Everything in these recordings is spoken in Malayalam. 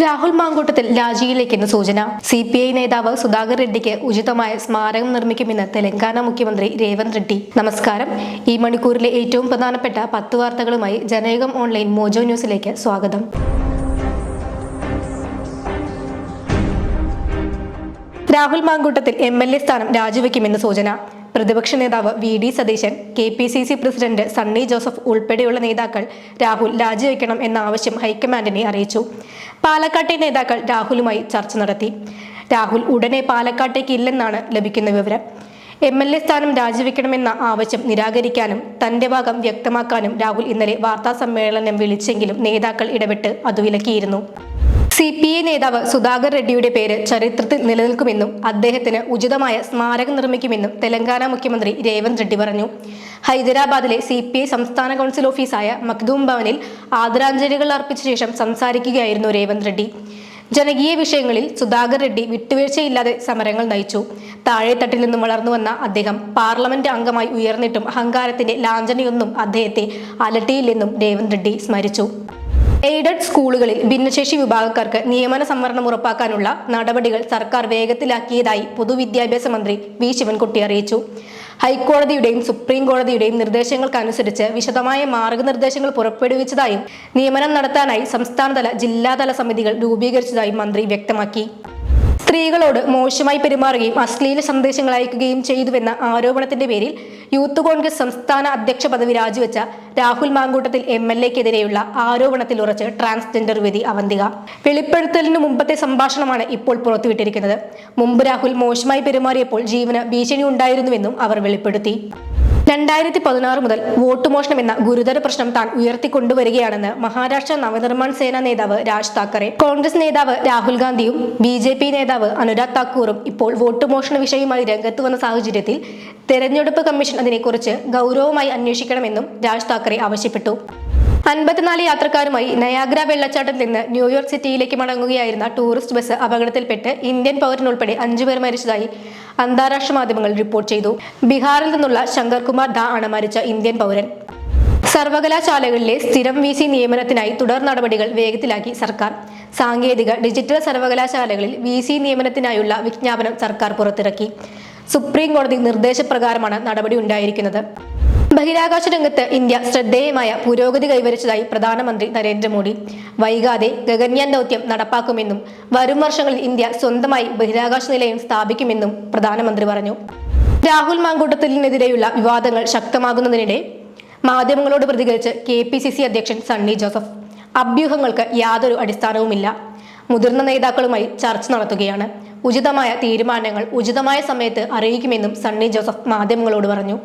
രാഹുൽ മാങ്കൂട്ടത്തിൽ രാജിയിലേക്കെന്ന് സൂചന. CPI നേതാവ് സുധാകർ റെഡ്ഡിക്ക് ഉചിതമായ സ്മാരകം നിർമ്മിക്കുമെന്ന് തെലങ്കാന മുഖ്യമന്ത്രി രേവന്ത് റെഡ്ഡി. നമസ്കാരം. ഈ മണിക്കൂറിലെ ഏറ്റവും പ്രധാനപ്പെട്ട 10 വാർത്തകളുമായി ജനയുഗം ഓൺലൈൻ മോജോ ന്യൂസിലേക്ക് സ്വാഗതം. രാഹുൽ മാങ്കൂട്ടത്തിൽ MLA സ്ഥാനം രാജിവെക്കുമെന്ന് സൂചന. പ്രതിപക്ഷ നേതാവ് VD Satheesan, KPCC president Sunny Joseph ഉൾപ്പെടെയുള്ള നേതാക്കൾ രാഹുൽ രാജിവെക്കണം എന്ന ആവശ്യം ഹൈക്കമാൻഡിനെ അറിയിച്ചു. പാലക്കാട്ടെ നേതാക്കൾ രാഹുലുമായി ചർച്ച നടത്തി. രാഹുൽ ഉടനെ പാലക്കാട്ടേക്ക് ഇല്ലെന്നാണ് ലഭിക്കുന്ന വിവരം. MLA സ്ഥാനം രാജിവെക്കണമെന്ന ആവശ്യം നിരാകരിക്കാനും തന്റെ ഭാഗം വ്യക്തമാക്കാനും രാഹുൽ ഇന്നലെ വാർത്താ സമ്മേളനം വിളിച്ചെങ്കിലും നേതാക്കൾ ഇടപെട്ട് അത് വിലക്കിയിരുന്നു. CPI നേതാവ് സുധാകർ റെഡ്ഡിയുടെ പേര് ചരിത്രത്തിൽ നിലനിൽക്കുമെന്നും അദ്ദേഹത്തിന് ഉചിതമായ സ്മാരകം നിർമ്മിക്കുമെന്നും തെലങ്കാന മുഖ്യമന്ത്രി രേവന്ത് റെഡ്ഡി പറഞ്ഞു. ഹൈദരാബാദിലെ CPI സംസ്ഥാന കൗൺസിൽ ഓഫീസായ മഖ്ദൂം ഭവനിൽ ആദരാഞ്ജലികൾ അർപ്പിച്ച ശേഷം സംസാരിക്കുകയായിരുന്നു രേവന്ത് റെഡ്ഡി. ജനകീയ വിഷയങ്ങളിൽ സുധാകർ റെഡ്ഡി വിട്ടുവീഴ്ചയില്ലാതെ സമരങ്ങൾ നയിച്ചു. താഴെത്തട്ടിൽ നിന്നും വളർന്നു വന്ന അദ്ദേഹം പാർലമെന്റ് അംഗമായി ഉയർന്നിട്ടും അഹങ്കാരത്തിന്റെ ലാഞ്ചനയൊന്നും അദ്ദേഹത്തെ അലട്ടിയില്ലെന്നും രേവന്ത് റെഡ്ഡി സ്മരിച്ചു. എയ്ഡഡ് സ്കൂളുകളിൽ ഭിന്നശേഷി വിഭാഗക്കാർക്ക് നിയമന സംവരണം ഉറപ്പാക്കാനുള്ള നടപടികൾ സർക്കാർ വേഗത്തിലാക്കിയതായി പൊതുവിദ്യാഭ്യാസ മന്ത്രി V ശിവൻകുട്ടി അറിയിച്ചു. ഹൈക്കോടതിയുടെയും സുപ്രീം കോടതിയുടെയും നിർദ്ദേശങ്ങൾക്കനുസരിച്ച് വിശദമായ മാർഗനിർദ്ദേശങ്ങൾ പുറപ്പെടുവിച്ചതായും നിയമനം നടത്താനായി സംസ്ഥാനതല ജില്ലാതല സമിതികൾ രൂപീകരിച്ചതായും മന്ത്രി വ്യക്തമാക്കി. സ്ത്രീകളോട് മോശമായി പെരുമാറുകയും അശ്ലീല സന്ദേശങ്ങൾ അയക്കുകയും ചെയ്തുവെന്ന ആരോപണത്തിന്റെ പേരിൽ യൂത്ത് കോൺഗ്രസ് സംസ്ഥാന അധ്യക്ഷ പദവി രാജിവെച്ച രാഹുൽ മാങ്കൂട്ടത്തിൽ MLAക്കെതിരെയുള്ള ആരോപണത്തിൽ ഉറച്ച് ട്രാൻസ്ജെൻഡർ യുവതി അവന്തിക. വെളിപ്പെടുത്തലിന് മുമ്പത്തെ സംഭാഷണമാണ് ഇപ്പോൾ പുറത്തുവിട്ടിരിക്കുന്നത്. മുമ്പ് രാഹുൽ മോശമായി പെരുമാറിയപ്പോൾ ജീവന് ഭീഷണി ഉണ്ടായിരുന്നുവെന്നും അവർ വെളിപ്പെടുത്തി. 2016 മുതൽ വോട്ട് മോഷണം എന്ന ഗുരുതര പ്രശ്നം താൻ ഉയർത്തിക്കൊണ്ടുവരികയാണെന്ന് മഹാരാഷ്ട്ര നവനിർമ്മാൺ സേന നേതാവ് രാജ് താക്കറെ. കോൺഗ്രസ് നേതാവ് രാഹുൽ ഗാന്ധിയും BJP നേതാവ് അനുരാഗ് താക്കൂറും ഇപ്പോൾ വോട്ട് മോഷണ വിഷയവുമായി രംഗത്ത് വന്ന സാഹചര്യത്തിൽ തെരഞ്ഞെടുപ്പ് കമ്മീഷൻ അതിനെക്കുറിച്ച് ഗൗരവമായി അന്വേഷിക്കണമെന്നും രാജ് താക്കറെ ആവശ്യപ്പെട്ടു. 54 യാത്രക്കാരുമായി നയാഗ്ര വെള്ളച്ചാട്ടത്തിൽ നിന്ന് ന്യൂയോർക്ക് സിറ്റിയിലേക്ക് മടങ്ങുകയായിരുന്ന ടൂറിസ്റ്റ് ബസ് അപകടത്തിൽപ്പെട്ട് ഇന്ത്യൻ പൗരനുൾപ്പെടെ 5 പേർ മരിച്ചതായി അന്താരാഷ്ട്ര മാധ്യമങ്ങൾ റിപ്പോർട്ട് ചെയ്തു. ബീഹാറിൽ നിന്നുള്ള ശങ്കർ കുമാർ ദാ ആണ് മരിച്ച ഇന്ത്യൻ പൗരൻ. സർവകലാശാലകളിലെ സ്ഥിരം VC നിയമനത്തിനായി തുടർ നടപടികൾ വേഗത്തിലാക്കി സർക്കാർ. സാങ്കേതിക ഡിജിറ്റൽ സർവകലാശാലകളിൽ VC നിയമനത്തിനായുള്ള വിജ്ഞാപനം സർക്കാർ പുറത്തിറക്കി. സുപ്രീം കോടതി നിർദ്ദേശപ്രകാരമാണ് നടപടി ഉണ്ടായിരിക്കുന്നത്. ബഹിരാകാശ രംഗത്ത് ഇന്ത്യ ശ്രദ്ധേയമായ പുരോഗതി കൈവരിച്ചതായി പ്രധാനമന്ത്രി നരേന്ദ്രമോദി. വൈകാതെ ഗഗൻയാൻ ദൗത്യം നടപ്പാക്കുമെന്നും വരും വർഷങ്ങളിൽ ഇന്ത്യ സ്വന്തമായി ബഹിരാകാശ നിലയം സ്ഥാപിക്കുമെന്നും പ്രധാനമന്ത്രി പറഞ്ഞു. രാഹുൽ മാങ്കൂട്ടത്തിനെതിരെയുള്ള വിവാദങ്ങൾ ശക്തമാകുന്നതിനിടെ മാധ്യമങ്ങളോട് പ്രതികരിച്ച് KPCC അധ്യക്ഷൻ സണ്ണി ജോസഫ്. അഭ്യൂഹങ്ങൾക്ക് യാതൊരു അടിസ്ഥാനവുമില്ല. മുതിർന്ന നേതാക്കളുമായി ചർച്ച നടത്തുകയാണ്. ഉചിതമായ തീരുമാനങ്ങൾ ഉചിതമായ സമയത്ത് അറിയിക്കുമെന്നും സണ്ണി ജോസഫ് മാധ്യമങ്ങളോട് പറഞ്ഞു.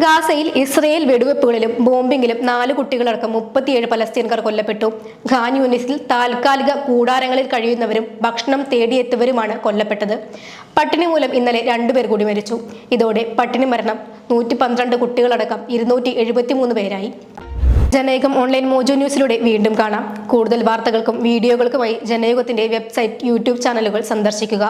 ഗാസയിൽ ഇസ്രയേൽ വെടിവെപ്പുകളിലും ബോംബിങ്ങിലും 4 കുട്ടികളടക്കം 37 പലസ്തീൻകാർ കൊല്ലപ്പെട്ടു. ഖാൻ യൂനിസിൽ താൽക്കാലിക കൂടാരങ്ങളിൽ കഴിയുന്നവരും ഭക്ഷണം തേടിയെത്തിയവരുമാണ് കൊല്ലപ്പെട്ടത്. പട്ടിണി മൂലം ഇന്നലെ 2 പേർ കൂടി മരിച്ചു. ഇതോടെ പട്ടിണി മരണം 112 കുട്ടികളടക്കം 273 പേരായി. ജനയുഗം ഓൺലൈൻ മോജോ ന്യൂസിലൂടെ വീണ്ടും കാണാം. കൂടുതൽ വാർത്തകൾക്കും വീഡിയോകൾക്കുമായി ജനയുഗത്തിന്റെ വെബ്സൈറ്റ്, YouTube ചാനലുകൾ സന്ദർശിക്കുക.